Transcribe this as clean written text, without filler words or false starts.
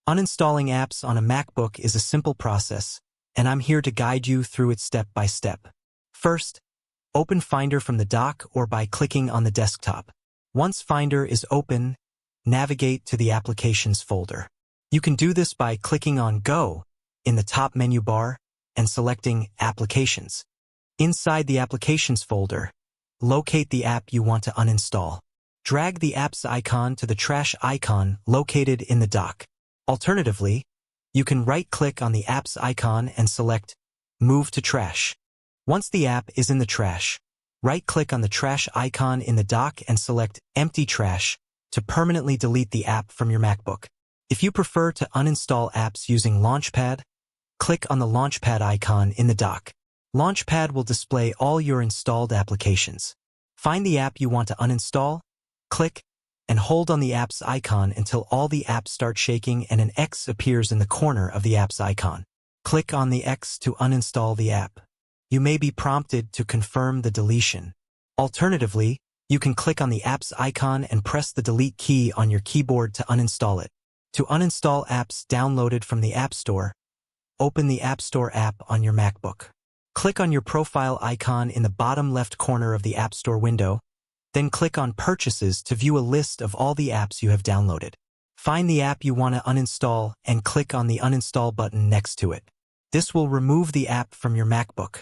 Uninstalling apps on a MacBook is a simple process, and I'm here to guide you through it step by step. First, open Finder from the dock or by clicking on the desktop. Once Finder is open, navigate to the Applications folder. You can do this by clicking on Go in the top menu bar and selecting Applications. Inside the Applications folder, locate the app you want to uninstall. Drag the app's icon to the trash icon located in the dock. Alternatively, you can right-click on the app's icon and select Move to Trash. Once the app is in the trash, right-click on the trash icon in the dock and select Empty Trash to permanently delete the app from your MacBook. If you prefer to uninstall apps using Launchpad, click on the Launchpad icon in the dock. Launchpad will display all your installed applications. Find the app you want to uninstall, click, and hold on the app's icon until all the apps start shaking and an X appears in the corner of the app's icon. Click on the X to uninstall the app. You may be prompted to confirm the deletion. Alternatively, you can click on the app's icon and press the delete key on your keyboard to uninstall it. To uninstall apps downloaded from the App Store, open the App Store app on your MacBook. Click on your profile icon in the bottom left corner of the App Store window, then click on Purchases to view a list of all the apps you have downloaded. Find the app you want to uninstall and click on the Uninstall button next to it. This will remove the app from your MacBook.